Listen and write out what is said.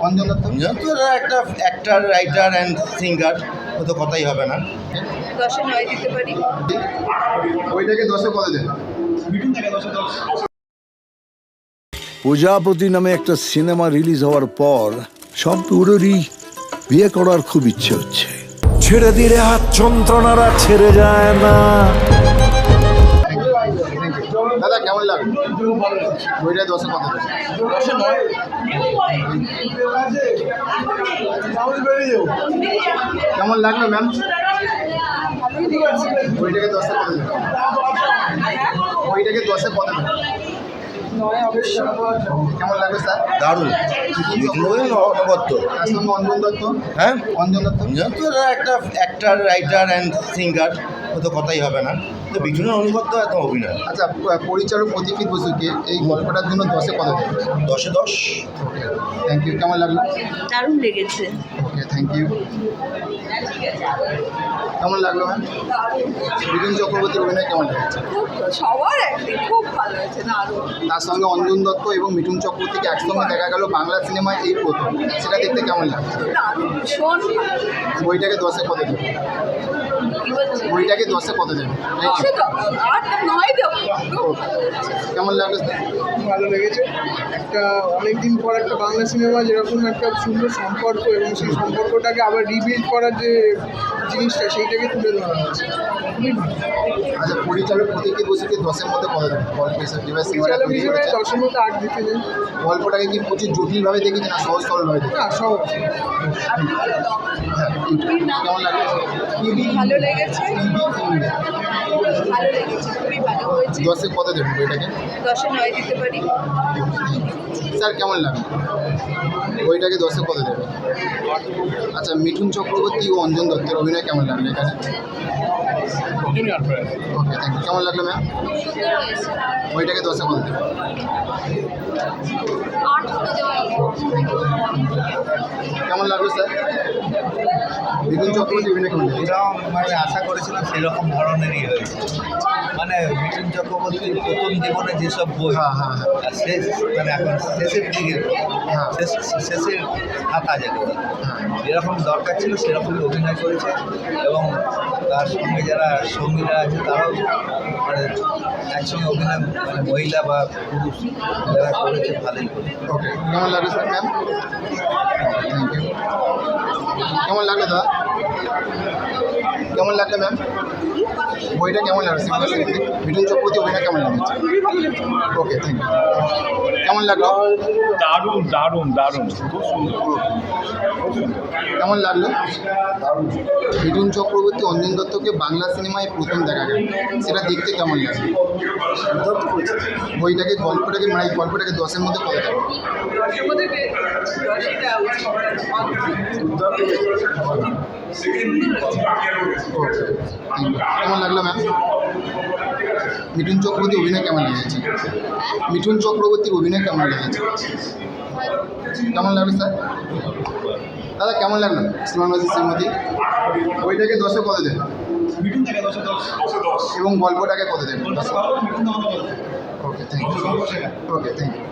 অঞ্জন দত্ত একটা actor, writer and singer, ও তো কথাই হবে না। 10-এ 9 দিতে পারি। ওইটাকে 10-এ কত দেন? প্রজাপতি নামে একটা সিনেমা রিলিজ হওয়ার পর সব পুরোরই বিয়ে করার খুব ইচ্ছে হচ্ছে। ছেড়ে দিলে হাত যন্ত্রণারা ছেড়ে যায় না। দাদা কেমন লাগলো? ওইটা 10-এ কত দেন? 10-এ 9। কেমন লাগলো ম্যাম? ওইটাকে 10-এ কত দেন? ওইটাকে 10-এ কত দেন? কেমন লাগলো স্যার? দারুণ, অনবদ্য। তার সঙ্গে অঞ্জন দত্ত। হ্যাঁ, অঞ্জন দত্ত একটা অ্যাক্টার, রাইটার অ্যান্ড সিঙ্গার, ও তো কথাই হবে না। তো বিষ্ণুর অনবদ্য এত অভিনয়। আচ্ছা, পরিচালক প্রতীক্ষিত বসুকে এই গল্পটার জন্য 10-এ কত দেন? 10-এ 10। ওকে, থ্যাংক ইউ। কেমন লাগলো? দারুণ লেগেছে। ওকে, থ্যাংক ইউ। কেমন লাগলো ম্যাম? বিপিন চক্রবর্তীর অভিনয় কেমন লেগেছে? খুব সবার অ্যাক্টিং খুব ভালো হয়েছে, দারুণ। তার সঙ্গে অঞ্জন দত্ত এবং মিঠুন চক্রবর্তীকে একসঙ্গে দেখা গেল বাংলা সিনেমায় এই প্রথম, সেটা দেখতে কেমন লাগছে? দারুণ, ভীষণ ভালো। বইটাকে 10-এ কত দেবে? কি বলছি? বইটাকে 10-এ কত দেবে? 10-এ 9 দেবো। কেমন লাগলো? ভালো লেগেছে। একটা অনেক দিন পর একটা বাংলা সিনেমা যেরকম একটা সুন্দর সম্পর্ক এবং সেই সম্পর্কটাকে আবার রিবিল্ড করার যে জিনিসটা সেইটাকে তুলে ধরা হয়েছে, খুবই ভালো। আচ্ছা, পরিচালক প্রতীক্ষিত বসুকে 10-এর মধ্যে কত দেবে? গল্প হিসেবে যেভাবে সিনেমাটা পরিচালক তৈরি হিসেবে করেছে, 10-এর মধ্যে 8 দিতে যাই। গল্পটাকে কি প্রচুর জটিলভাবে দেখেছি না সহজ সরলভাবে দেখি? না, সহজ। হ্যাঁ, কেমন লাগলো? ভালো লেগেছে, ভালো লেগেছে, খুবই ভালো হয়েছে। 10-এ কত দেবেন বইটাকে? 10-এ 9 দিতে পারি। স্যার কেমন লাগলো? বইটাকে 10-এ কত দেবে? আচ্ছা, মিঠুন চক্রবর্তী ও অঞ্জন দত্তের অভিনয় কেমন লাগলো এখানে? ওকে, থ্যাংক ইউ। কেমন লাগলো ম্যাম? বইটাকে 10-এ কত দেবে? কেমন লাগলো স্যার? মিঠুন চক্রবর্তী অভিনয় কেমন লাগলো? যেরকম মানে আশা করেছিলাম সেরকম ধরনেরই হয়েছে। মানে মিঠুন চক্রবর্তীর প্রথম জীবনে যেসব বই, হ্যাঁ হ্যাঁ হ্যাঁ আর শেষ মানে এখন শেষের দিকে, হ্যাঁ শেষের খাতা যেগুলো হ্যাঁ। যেরকম দরকার ছিল সেরকমই অভিনয় করেছে। এবং তার সঙ্গে যারা সঙ্গীরা আছে তারাও মানে একসঙ্গে অভিনয়, মানে মহিলা বা পুরুষ যারা করেছে ভালোই করেছে। ওকে, কেমন লাগলো স্যার ম্যাম? Thank you. কেমন লাগলো দাদা? কেমন লাগলো ম্যাম? বইটা কেমন লাগলো? মিঠুন চক্রবর্তী অভিনয় কেমন লাগছে? ওকে, থ্যাংক ইউ। কেমন লাগলো? দারুণ দারুণ দারুণ, খুব সুন্দর। কেমন লাগলো? মিঠুন চক্রবর্তী অঞ্জন দত্তকে বাংলা সিনেমায় প্রথম দেখা গেল, সেটা দেখতে কেমন লাগলো? বইটাকে গল্পটাকে মানে এই গল্পটাকে 10-এর মধ্যে কত দেবে? ওকে, কেমন লাগলো ম্যাম? মিঠুন চক্রবর্তী অভিনয় কেমন লেগেছে? মিঠুন চক্রবর্তীর অভিনয় কেমন লেগেছে? কেমন লাগলো স্যার? দাদা কেমন লাগলো শ্রীমানবাসী শ্রীমতী? বইটাকে 10-এ কত দেবে? এবং গল্পটাকে কত দেবে? Okay, thank you. Okay, thank you.